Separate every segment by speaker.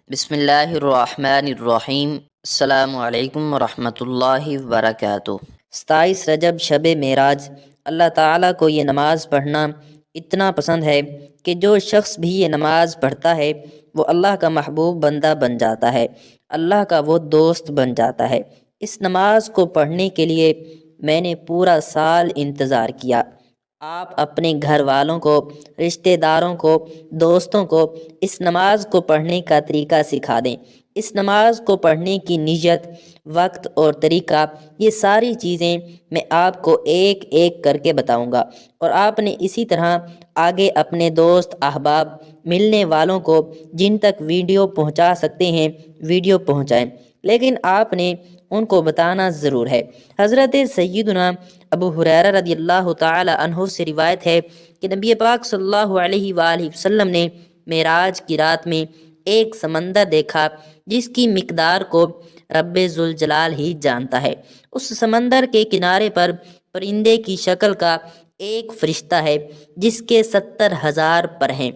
Speaker 1: بسم اللہ الرحمن الرحیم۔ السلام علیکم ورحمۃ اللہ وبرکاتہ۔ 27 رجب شب معراج۔ اللہ تعالیٰ کو یہ نماز پڑھنا اتنا پسند ہے کہ جو شخص بھی یہ نماز پڑھتا ہے وہ اللہ کا محبوب بندہ بن جاتا ہے، اللہ کا وہ دوست بن جاتا ہے۔ اس نماز کو پڑھنے کے لیے میں نے پورا سال انتظار کیا۔ آپ اپنے گھر والوں کو، رشتہ داروں کو، دوستوں کو اس نماز کو پڑھنے کا طریقہ سکھا دیں۔ اس نماز کو پڑھنے کی نیت، وقت اور طریقہ، یہ ساری چیزیں میں آپ کو ایک ایک کر کے بتاؤں گا، اور آپ نے اسی طرح آگے اپنے دوست احباب، ملنے والوں کو جن تک ویڈیو پہنچا سکتے ہیں ویڈیو پہنچائیں، لیکن آپ نے ان کو بتانا ضرور ہے۔ حضرت سیدنا ابو ہریرہ رضی اللہ تعالی عنہ سے روایت ہے کہ نبی پاک صلی اللہ علیہ وآلہ وسلم نے معراج کی رات میں ایک سمندر دیکھا جس کی مقدار کو رب ذوالجلال ہی جانتا ہے۔ اس سمندر کے کنارے پر پرندے کی شکل کا ایک فرشتہ ہے جس کے 70,000 پر ہیں۔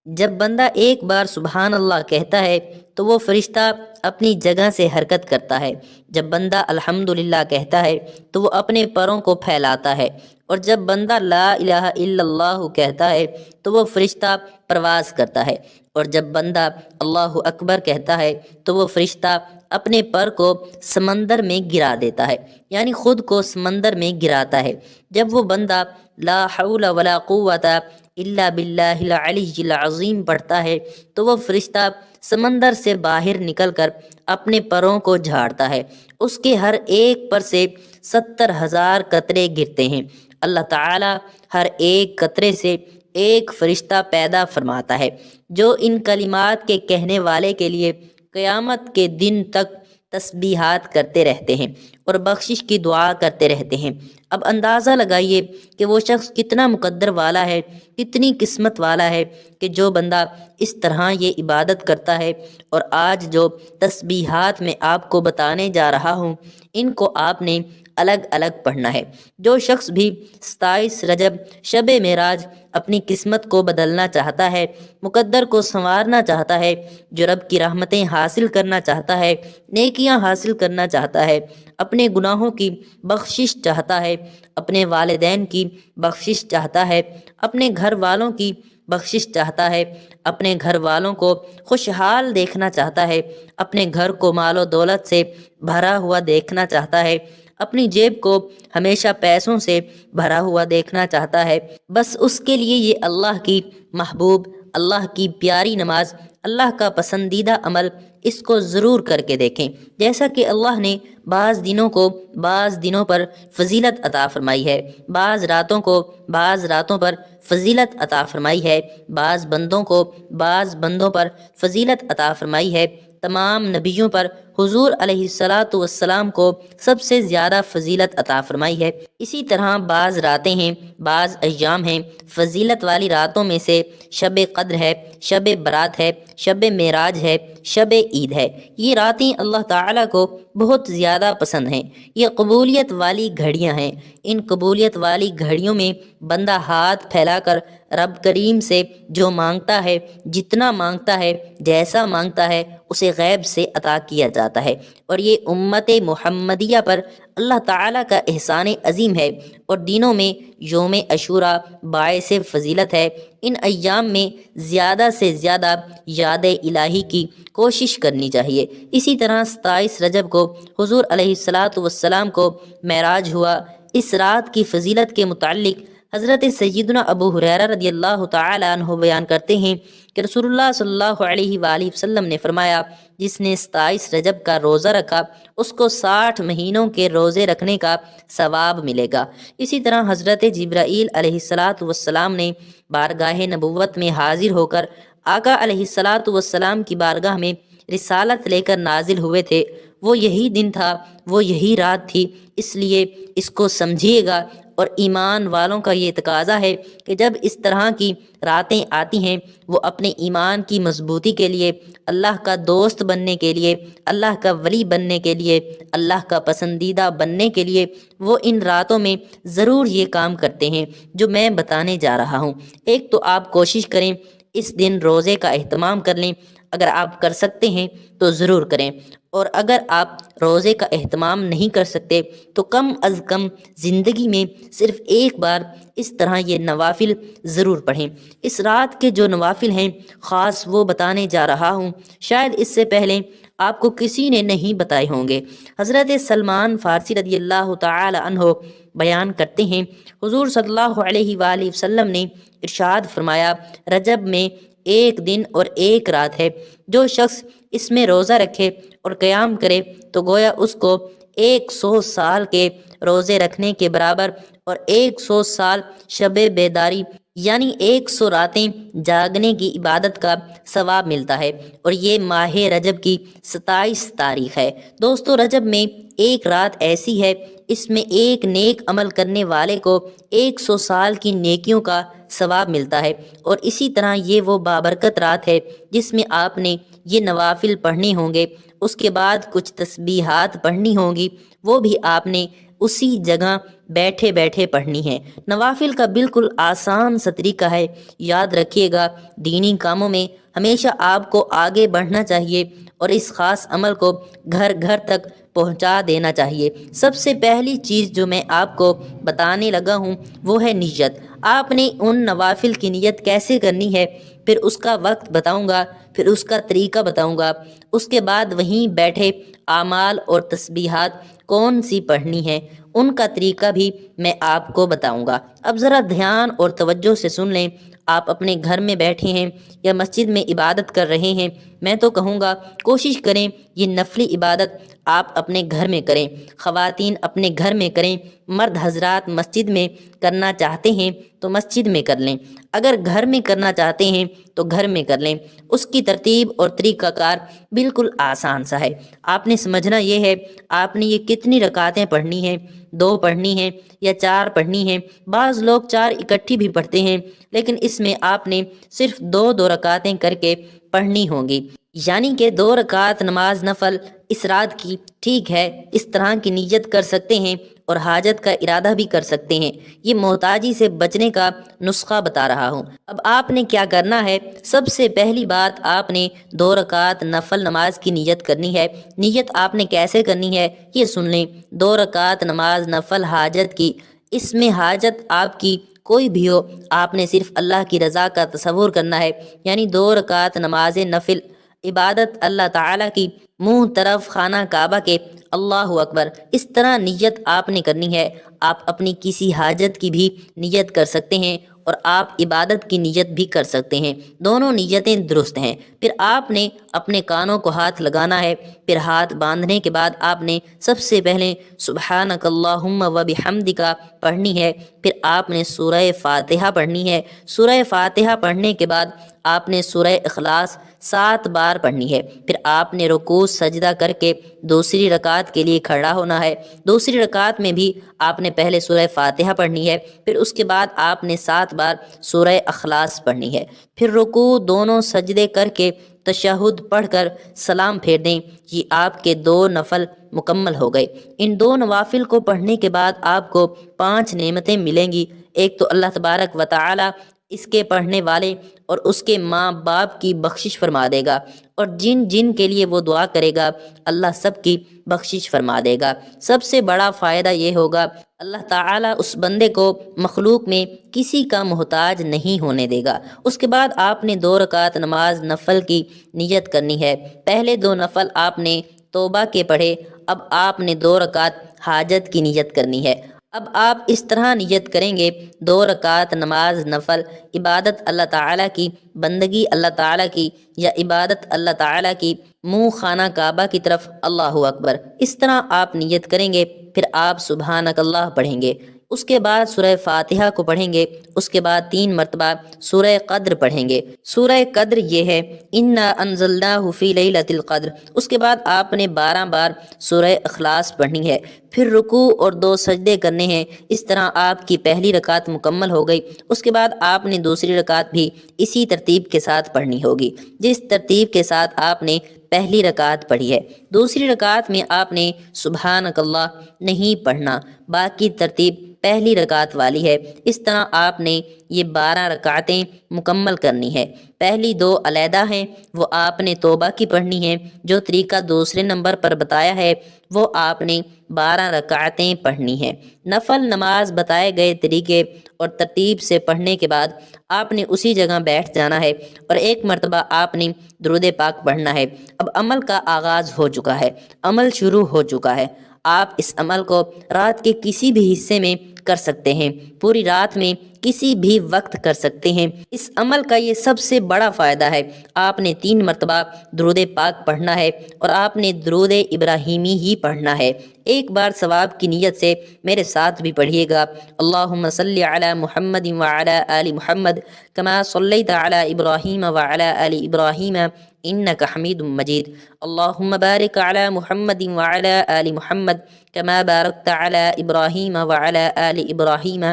Speaker 1: جب بندہ ایک بار سبحان اللہ کہتا ہے تو وہ فرشتہ اپنی جگہ سے حرکت کرتا ہے۔ جب بندہ الحمدللہ کہتا ہے تو وہ اپنے پروں کو پھیلاتا ہے، اور جب بندہ لا الہ الا اللہ کہتا ہے تو وہ فرشتہ پرواز کرتا ہے، اور جب بندہ اللہ اکبر کہتا ہے تو وہ فرشتہ اپنے پر کو سمندر میں گرا دیتا ہے، یعنی خود کو سمندر میں گراتا ہے۔ جب وہ بندہ لا حول ولا قوت الا باللہ العلی العظیم پڑھتا ہے تو وہ فرشتہ سمندر سے باہر نکل کر اپنے پروں کو جھاڑتا ہے۔ اس کے ہر ایک پر سے 70,000 قطرے گرتے ہیں۔ اللہ تعالیٰ ہر ایک قطرے سے ایک فرشتہ پیدا فرماتا ہے جو ان کلمات کے کہنے والے کے لیے قیامت کے دن تک تسبیحات کرتے رہتے ہیں اور بخشش کی دعا کرتے رہتے ہیں۔ اب اندازہ لگائیے کہ وہ شخص کتنا مقدر والا ہے، کتنی قسمت والا ہے کہ جو بندہ اس طرح یہ عبادت کرتا ہے۔ اور آج جو تسبیحات میں آپ کو بتانے جا رہا ہوں ان کو آپ نے الگ الگ پڑھنا ہے۔ جو شخص بھی 27 رجب شب معراج اپنی قسمت کو بدلنا چاہتا ہے، مقدر کو سنوارنا چاہتا ہے، جو رب کی رحمتیں حاصل کرنا چاہتا ہے، نیکیاں حاصل کرنا چاہتا ہے، اپنے گناہوں کی بخشش چاہتا ہے، اپنے والدین کی بخشش چاہتا ہے، اپنے گھر والوں کی بخشش چاہتا ہے، اپنے گھر والوں کو خوشحال دیکھنا چاہتا ہے، اپنے گھر کو مال و دولت سے بھرا ہوا دیکھنا چاہتا ہے، اپنی جیب کو ہمیشہ پیسوں سے بھرا ہوا دیکھنا چاہتا ہے، بس اس کے لیے یہ اللہ کی محبوب، اللہ کی پیاری نماز، اللہ کا پسندیدہ عمل، اس کو ضرور کر کے دیکھیں۔ جیسا کہ اللہ نے بعض دنوں کو بعض دنوں پر فضیلت عطا فرمائی ہے، بعض راتوں کو بعض راتوں پر فضیلت عطا فرمائی ہے، بعض بندوں کو بعض بندوں پر فضیلت عطا فرمائی ہے۔ تمام نبیوں پر حضور علیہ السلام کو سب سے زیادہ فضیلت عطا فرمائی ہے۔ اسی طرح بعض راتیں ہیں، بعض ایام ہیں، فضیلت والی راتوں میں سے شب قدر ہے، شب برات ہے، شب معراج ہے، شب عید ہے۔ یہ راتیں اللہ تعالیٰ کو بہت زیادہ پسند ہیں، یہ قبولیت والی گھڑیاں ہیں۔ ان قبولیت والی گھڑیوں میں بندہ ہاتھ پھیلا کر رب کریم سے جو مانگتا ہے، جتنا مانگتا ہے، جیسا مانگتا ہے، اسے غیب سے عطا کیا جاتا ہے۔ اور یہ امت محمدیہ پر اللہ تعالیٰ کا احسان عظیم ہے، اور دینوں میں یوم عاشوراء باعث فضیلت ہے۔ ان ایام میں زیادہ سے زیادہ یاد الہی کی کوشش کرنی چاہیے۔ اسی طرح 27 رجب کو حضور علیہ السلام کو معراج ہوا۔ اس رات کی فضیلت کے متعلق حضرت سیدنا ابو ہریرہ رضی اللہ تعالی عنہ بیان کرتے ہیں کہ رسول اللہ صلی اللہ علیہ وآلہ وسلم نے فرمایا، جس نے 27 رجب کا روزہ رکھا اس کو 60 مہینوں کے روزے رکھنے کا ثواب ملے گا۔ اسی طرح حضرت جبرائیل علیہ السلام نے بارگاہ نبوت میں حاضر ہو کر آقا علیہ السلام کی بارگاہ میں رسالت لے کر نازل ہوئے تھے۔ وہ یہی دن تھا، وہ یہی رات تھی، اس لیے اس کو سمجھیے گا۔ اور ایمان والوں کا یہ تقاضا ہے کہ جب اس طرح کی راتیں آتی ہیں وہ اپنے ایمان کی مضبوطی کے لیے، اللہ کا دوست بننے کے لیے، اللہ کا ولی بننے کے لیے، اللہ کا پسندیدہ بننے کے لیے وہ ان راتوں میں ضرور یہ کام کرتے ہیں جو میں بتانے جا رہا ہوں۔ ایک تو آپ کوشش کریں اس دن روزے کا اہتمام کر لیں۔ اگر آپ کر سکتے ہیں تو ضرور کریں، اور اگر آپ روزے کا اہتمام نہیں کر سکتے تو کم از کم زندگی میں صرف ایک بار اس طرح یہ نوافل ضرور پڑھیں۔ اس رات کے جو نوافل ہیں خاص وہ بتانے جا رہا ہوں، شاید اس سے پہلے آپ کو کسی نے نہیں بتائے ہوں گے۔ حضرت سلمان فارسی رضی اللہ تعالی عنہ بیان کرتے ہیں، حضور صلی اللہ علیہ وآلہ وسلم نے ارشاد فرمایا، رجب میں ایک دن اور ایک رات ہے، جو شخص اس میں روزہ رکھے اور قیام کرے تو گویا اس کو 100 سال کے روزے رکھنے کے برابر اور 100 سال شب بیداری یعنی 100 راتیں جاگنے کی عبادت کا ثواب ملتا ہے، اور یہ ماہ رجب کی 27 تاریخ ہے۔ دوستو، رجب میں ایک رات ایسی ہے، اس میں ایک نیک عمل کرنے والے کو 100 سال کی نیکیوں کا ثواب ملتا ہے، اور اسی طرح یہ وہ بابرکت رات ہے جس میں آپ نے یہ نوافل پڑھنے ہوں گے، اس کے بعد کچھ تسبیحات پڑھنی ہوں گی، وہ بھی آپ نے اسی جگہ بیٹھے بیٹھے پڑھنی ہے۔ نوافل کا بالکل آسان سا طریقہ ہے، یاد رکھیے گا، دینی کاموں میں ہمیشہ آپ کو آگے بڑھنا چاہیے اور اس خاص عمل کو گھر گھر تک پہنچا دینا چاہیے۔ سب سے پہلی چیز جو میں آپ کو بتانے لگا ہوں وہ ہے نیت۔ آپ نے ان نوافل کی نیت کیسے کرنی ہے، پھر اس کا وقت بتاؤں گا، پھر اس کا طریقہ بتاؤں گا، اس کے بعد وہیں بیٹھے اعمال اور تسبیحات کون سی پڑھنی ہے ان کا طریقہ بھی میں آپ کو بتاؤں گا۔ اب ذرا دھیان اور توجہ سے سن لیں۔ آپ اپنے گھر میں بیٹھے ہیں یا مسجد میں عبادت کر رہے ہیں، میں تو کہوں گا کوشش کریں یہ نفلی عبادت آپ اپنے گھر میں کریں، خواتین اپنے گھر میں کریں، مرد حضرات مسجد میں کرنا چاہتے ہیں تو مسجد میں کر لیں، اگر گھر میں کرنا چاہتے ہیں تو گھر میں کر لیں۔ اس کی ترتیب اور طریقہ کار بالکل آسان سا ہے۔ آپ نے سمجھنا یہ ہے آپ نے یہ کتنی رکعتیں پڑھنی ہیں، 2 پڑھنی ہیں یا 4 پڑھنی ہیں۔ بعض لوگ 4 اکٹھی بھی پڑھتے ہیں، لیکن اس میں آپ نے صرف 2 رکعتیں کر کے پڑھنی ہوں گی، یعنی کہ 2 رکعت نماز نفل اس رات کی، ٹھیک ہے۔ اس طرح کی نیت کر سکتے ہیں اور حاجت کا ارادہ بھی کر سکتے ہیں۔ یہ محتاجی سے بچنے کا نسخہ بتا رہا ہوں۔ اب آپ نے کیا کرنا ہے، سب سے پہلی بات آپ نے 2 رکعت نفل نماز کی نیت کرنی ہے۔ نیت آپ نے کیسے کرنی ہے یہ سن لیں۔ 2 رکعت نماز نفل حاجت کی، اس میں حاجت آپ کی کوئی بھی ہو، آپ نے صرف اللہ کی رضا کا تصور کرنا ہے، یعنی 2 رکعت نماز نفل عبادت اللہ تعالیٰ کی، منہ طرف خانہ کعبہ کے، اللہ اکبر، اس طرح نیت آپ نے کرنی ہے۔ آپ اپنی کسی حاجت کی بھی نیت کر سکتے ہیں اور آپ عبادت کی نیت بھی کر سکتے ہیں، دونوں نیتیں درست ہیں۔ پھر آپ نے اپنے کانوں کو ہاتھ لگانا ہے، پھر ہاتھ باندھنے کے بعد آپ نے سب سے پہلے سبحانک اللہم و بحمدک پڑھنی ہے، پھر آپ نے سورہ فاتحہ پڑھنی ہے۔ سورہ فاتحہ پڑھنے کے بعد آپ نے سورہ اخلاص 7 بار پڑھنی ہے، پھر آپ نے رکوع سجدہ کر کے دوسری رکعت کے لیے کھڑا ہونا ہے۔ دوسری رکعت میں بھی آپ نے پہلے سورہ فاتحہ پڑھنی ہے، پھر اس کے بعد آپ نے 7 بار سورہ اخلاص پڑھنی ہے، پھر رکوع، دونوں سجدے کر کے تشہد پڑھ کر سلام پھیر دیں۔ یہ آپ کے 2 نفل مکمل ہو گئے۔ ان 2 نوافل کو پڑھنے کے بعد آپ کو 5 نعمتیں ملیں گی۔ ایک تو اللہ تبارک و تعالی اس کے پڑھنے والے اور اس کے ماں باپ کی بخشش فرما دے گا، اور جن جن کے لیے وہ دعا کرے گا اللہ سب کی بخشش فرما دے گا۔ سب سے بڑا فائدہ یہ ہوگا اللہ تعالیٰ اس بندے کو مخلوق میں کسی کا محتاج نہیں ہونے دے گا۔ اس کے بعد آپ نے 2 رکعت نماز نفل کی نیت کرنی ہے۔ پہلے 2 نفل آپ نے توبہ کے پڑھے، اب آپ نے 2 رکعت حاجت کی نیت کرنی ہے۔ اب آپ اس طرح نیت کریں گے، 2 رکعت نماز نفل عبادت اللہ تعالیٰ کی، بندگی اللہ تعالیٰ کی یا عبادت اللہ تعالیٰ کی، منہ خانہ کعبہ کی طرف، اللہ اکبر، اس طرح آپ نیت کریں گے۔ پھر آپ سبحانک اللہ پڑھیں گے، اس کے بعد سورہ فاتحہ کو پڑھیں گے، اس کے بعد 3 مرتبہ سورہ قدر پڑھیں گے۔ سورہ قدر یہ ہے انا انزلناہ فی لیلۃ القدر۔ اس کے بعد آپ نے 12 بار سورہ اخلاص پڑھنی ہے، پھر رکوع اور 2 سجدے کرنے ہیں۔ اس طرح آپ کی پہلی رکعت مکمل ہو گئی۔ اس کے بعد آپ نے دوسری رکعت بھی اسی ترتیب کے ساتھ پڑھنی ہوگی جس ترتیب کے ساتھ آپ نے پہلی رکعت پڑھی ہے۔ دوسری رکعت میں آپ نے سبحانک اللہ نہیں پڑھنا، باقی ترتیب پہلی رکعت والی ہے۔ اس طرح آپ نے یہ 12 رکعتیں مکمل کرنی ہے۔ پہلی 2 علیحدہ ہیں، وہ آپ نے توبہ کی پڑھنی ہے۔ جو طریقہ دوسرے نمبر پر بتایا ہے وہ آپ نے 12 رکعتیں پڑھنی ہیں۔ نفل نماز بتائے گئے طریقے اور ترتیب سے پڑھنے کے بعد آپ نے اسی جگہ بیٹھ جانا ہے اور ایک مرتبہ آپ نے درود پاک پڑھنا ہے۔ اب عمل کا آغاز ہو چکا ہے، عمل شروع ہو چکا ہے۔ آپ اس عمل کو رات کے کسی بھی حصے میں کر سکتے ہیں، پوری رات میں کسی بھی وقت کر سکتے ہیں۔ اس عمل کا یہ سب سے بڑا فائدہ ہے، آپ نے 3 مرتبہ درود پاک پڑھنا ہے اور آپ نے درود ابراہیمی ہی پڑھنا ہے۔ ایک بار ثواب کی نیت سے میرے ساتھ بھی پڑھیے گا، اللہم صلی علی محمد وعلی آل محمد کما صلیت علی ابراہیم وعلی آل ابراہیم انک حمید مجید، اللہم بارک علی محمد وعلی آل محمد کما بارکت علی ابراہیم وعلی آل ابراہیم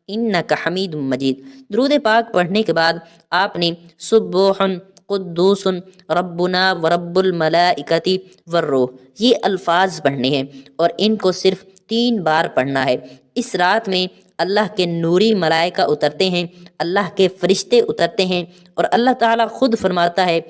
Speaker 1: انک حمید مجید۔ درود پاک پڑھنے کے بعد آپ نے سبوح قدوس ربنا ورب الملائکۃ والروح یہ الفاظ پڑھنے ہیں اور ان کو صرف 3 بار پڑھنا ہے۔ اس رات میں اللہ کے نوری ملائکہ اترتے ہیں، اللہ کے فرشتے اترتے ہیں اور اللہ تعالیٰ خود فرماتا ہے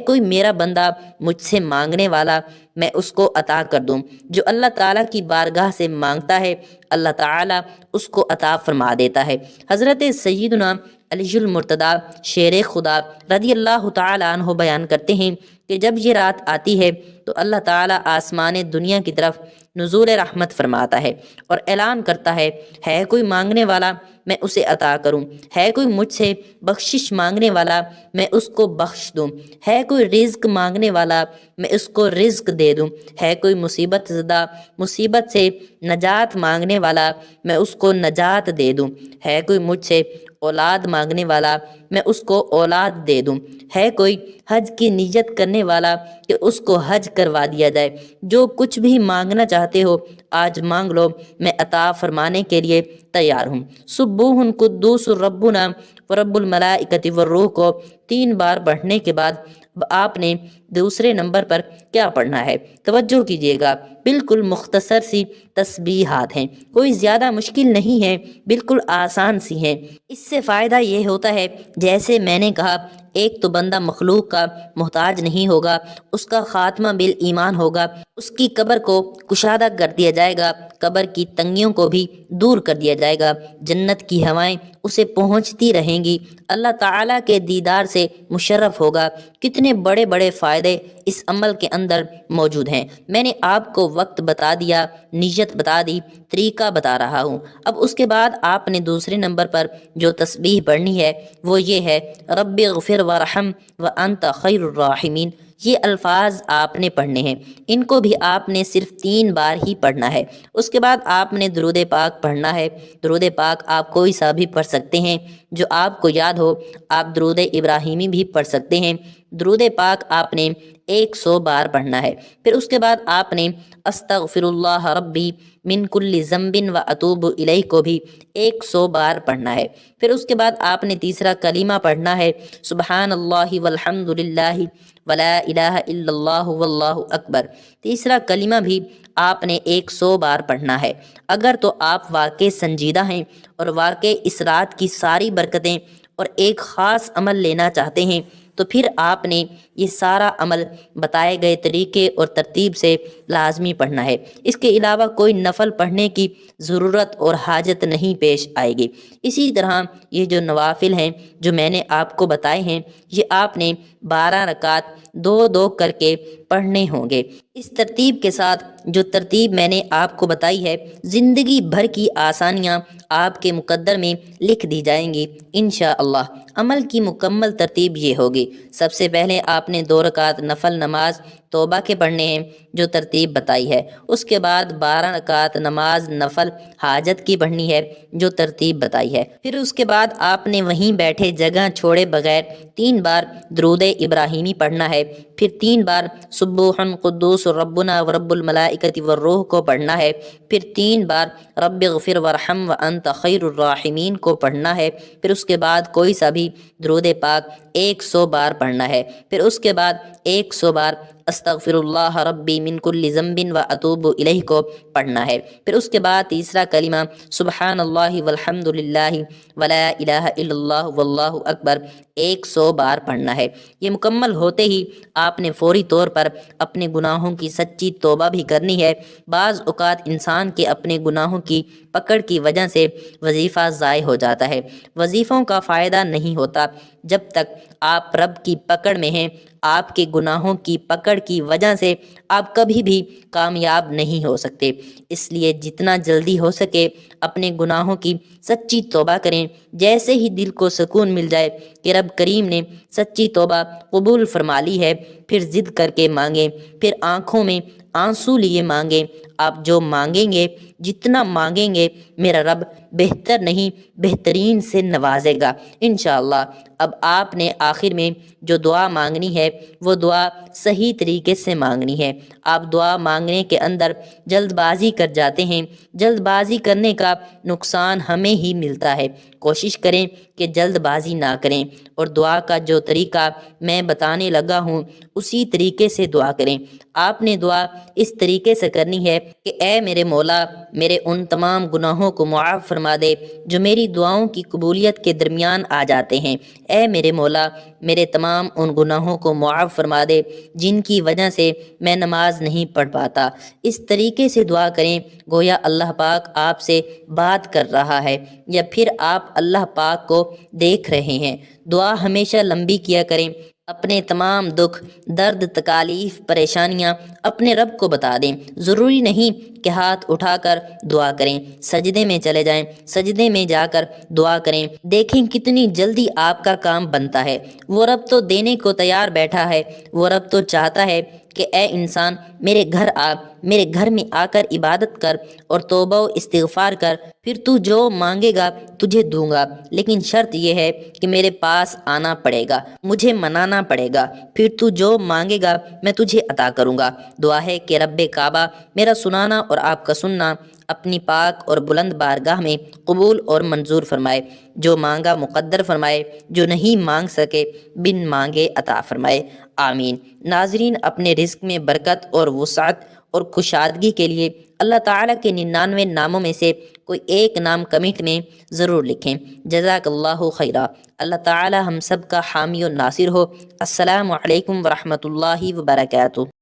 Speaker 1: کوئی میرا بندہ مجھ سے مانگنے والا میں اس کو عطا کر دوں۔ جو اللہ تعالیٰ کی بارگاہ سے مانگتا ہے اللہ تعالیٰ اس کو عطا فرما دیتا ہے۔ حضرت سیدنا علی المرتضیٰ شیر خدا رضی اللہ تعالیٰ عنہ بیان کرتے ہیں کہ جب یہ رات آتی ہے تو اللہ تعالیٰ آسمان دنیا کی طرف نزول رحمت فرماتا ہے اور اعلان کرتا ہے کوئی مانگنے والا میں اسے عطا کروں، ہے کوئی مجھ سے بخشش مانگنے والا میں اس کو بخش دوں، ہے کوئی رزق مانگنے والا میں اس کو رزق دے دوں، ہے کوئی مصیبت زدہ مصیبت سے نجات مانگنے والا میں اس کو نجات دے دوں، ہے کوئی مجھ سے اولاد مانگنے والا میں اس کو اولاد دے دوں، ہے کوئی حج کی نیت کرنے والا کہ اس کو حج کروا دیا جائے۔ جو کچھ بھی مانگنا چاہتے ہو آج مانگ لو، میں عطا فرمانے کے لیے تیار ہوں۔ سبوح قدوس ربنا ورب الملائکۃ والروح کو 3 بار پڑھنے کے بعد اب آپ نے دوسرے نمبر پر کیا پڑھنا ہے، توجہ کیجیے گا، بالکل مختصر سی تسبیحات ہیں، کوئی زیادہ مشکل نہیں ہے، بالکل آسان سی ہیں۔ اس سے فائدہ یہ ہوتا ہے جیسے میں نے کہا ایک تو بندہ مخلوق کا محتاج نہیں ہوگا، اس کا خاتمہ بالایمان ہوگا، اس کی قبر کو کشادہ کر دیا جائے گا، قبر کی تنگیوں کو بھی دور کر دیا جائے گا، جنت کی ہوائیں اسے پہنچتی رہیں گی، اللہ تعالیٰ کے دیدار سے مشرف ہوگا۔ کتنے بڑے بڑے فائدے اس عمل کے اندر موجود ہیں۔ میں نے آپ کو وقت بتا دیا، نیت بتا دی، طریقہ بتا رہا ہوں۔ اب اس کے بعد آپ نے دوسرے نمبر پر جو تسبیح پڑھنی ہے وہ یہ ہے رب اغفر وارحم وانت خیر الراحمین۔ یہ الفاظ آپ نے پڑھنے ہیں، ان کو بھی آپ نے صرف 3 بار ہی پڑھنا ہے۔ اس کے بعد آپ نے درود پاک پڑھنا ہے۔ درود پاک آپ کوئی سا بھی پڑھ سکتے ہیں جو آپ کو یاد ہو، آپ درود ابراہیمی بھی پڑھ سکتے ہیں۔ درود پاک آپ نے 100 بار پڑھنا ہے۔ پھر اس کے بعد آپ نے استغفر اللہ ربی من کل ذنب و اتوب الیہ کو بھی 100 بار پڑھنا ہے۔ پھر اس کے بعد آپ نے تیسرا کلمہ پڑھنا ہے سبحان اللہ والحمد للہ ولا الہ الا اللہ واللہ اکبر۔ تیسرا کلمہ بھی آپ نے 100 بار پڑھنا ہے۔ اگر تو آپ واقع سنجیدہ ہیں اور واقع اس رات کی ساری برکتیں اور ایک خاص عمل لینا چاہتے ہیں تو پھر آپ نے یہ سارا عمل بتائے گئے طریقے اور ترتیب سے لازمی پڑھنا ہے۔ اس کے علاوہ کوئی نفل پڑھنے کی ضرورت اور حاجت نہیں پیش آئے گی۔ اسی طرح یہ جو نوافل ہیں جو میں نے آپ کو بتائے ہیں یہ آپ نے 12 رکعت 2 کر کے پڑھنے ہوں گے۔ اس ترتیب کے ساتھ جو ترتیب میں نے آپ کو بتائی ہے زندگی بھر کی آسانیاں آپ کے مقدر میں لکھ دی جائیں گی انشاءاللہ۔ عمل کی مکمل ترتیب یہ ہوگی، سب سے پہلے آپ نے 2 رکعت نفل نماز توبہ کے پڑھنے ہیں جو ترتیب بتائی ہے۔ اس کے بعد 12 رکعت نماز نفل حاجت کی پڑھنی ہے جو ترتیب بتائی ہے۔ پھر اس کے بعد آپ نے وہیں بیٹھے جگہ چھوڑے بغیر 3 بار درود ابراہیمی پڑھنا ہے، پھر 3 بار سبوح قدوس ربنا ورب الملائکۃ والروح کو پڑھنا ہے، پھر 3 بار رب اغفر وارحم وانت خیر الراحمین کو پڑھنا ہے، پھر اس کے بعد کوئی سا بھی درود پاک 100 بار پڑھنا ہے، پھر اس کے بعد 100 بار استغفراللہ ربی من کل ذنب و اتوب الیہ کو پڑھنا ہے۔ پھر اس کے بعد تیسرا کلمہ سبحان اللہ والحمد للہ ولا الہ الا اللہ واللہ اکبر 100 بار پڑھنا ہے۔ یہ مکمل ہوتے ہی آپ نے فوری طور پر اپنے گناہوں کی سچی توبہ بھی کرنی ہے۔ بعض اوقات انسان کے اپنے گناہوں کی پکڑ کی وجہ سے وظیفہ ضائع ہو جاتا ہے۔ وظیفوں کا فائدہ نہیں ہوتا جب تک آپ رب کی پکڑ میں ہیں۔ آپ کے گناہوں کی پکڑ کی وجہ سے آپ کبھی بھی کامیاب نہیں ہو سکتے۔ اس لیے جتنا جلدی ہو سکے اپنے گناہوں کی سچی توبہ کریں۔ جیسے ہی دل کو سکون مل جائے کہ رب کریم نے سچی توبہ قبول فرما لی ہے، پھر ضد کر کے مانگیں، پھر آنکھوں میں آنسو لیے مانگیں۔ آپ جو مانگیں گے، جتنا مانگیں گے، میرا رب بہتر نہیں بہترین سے نوازے گا انشاءاللہ۔ اب آپ نے آخر میں جو دعا مانگنی ہے وہ دعا صحیح طریقے سے مانگنی ہے۔ آپ دعا مانگنے کے اندر جلد بازی کر جاتے ہیں۔ جلد بازی کرنے کا نقصان ہمیں ہی ملتا ہے۔ کوشش کریں کہ جلد بازی نہ کریں اور دعا کا جو طریقہ میں بتانے لگا ہوں اسی طریقے سے دعا کریں۔ آپ نے دعا اس طریقے سے کرنی ہے کہ اے میرے مولا، میرے ان تمام گناہوں کو معاف فرما دے جو میری دعاؤں کی قبولیت کے درمیان آ جاتے ہیں۔ اے میرے مولا، میرے تمام ان گناہوں کو معاف فرما دے جن کی وجہ سے میں نماز نہیں پڑھ پاتا۔ اس طریقے سے دعا کریں گویا اللہ پاک آپ سے بات کر رہا ہے یا پھر آپ اللہ پاک کو دیکھ رہے ہیں۔ دعا ہمیشہ لمبی کیا کریں۔ اپنے تمام دکھ، درد، تکالیف، پریشانیاں اپنے رب کو بتا دیں۔ ضروری نہیں کہ ہاتھ اٹھا کر دعا کریں، سجدے میں چلے جائیں، سجدے میں جا کر دعا کریں۔ دیکھیں کتنی جلدی آپ کا کام بنتا ہے۔ وہ رب تو دینے کو تیار بیٹھا ہے۔ وہ رب تو چاہتا ہے کہ اے انسان میرے گھر آ، میرے گھر میں آ کر عبادت کر اور توبہ و استغفار کر، پھر تو جو مانگے گا تجھے دوں گا، لیکن شرط یہ ہے کہ میرے پاس آنا پڑے گا، مجھے منانا پڑے گا، پھر تو جو مانگے گا میں تجھے عطا کروں گا۔ دعا ہے کہ رب کعبہ میرا سنانا اور آپ کا سننا اپنی پاک اور بلند بارگاہ میں قبول اور منظور فرمائے۔ جو مانگا مقدر فرمائے، جو نہیں مانگ سکے بن مانگے عطا فرمائے، آمین۔ ناظرین، اپنے رزق میں برکت اور وسعت اور کشادگی کے لیے اللہ تعالیٰ کے 99 ناموں میں سے کوئی ایک نام کمنٹ میں ضرور لکھیں۔ جزاک اللہ خیرہ۔ اللہ تعالیٰ ہم سب کا حامی و ناصر ہو۔ السلام علیکم ورحمۃ اللہ وبرکاتہ۔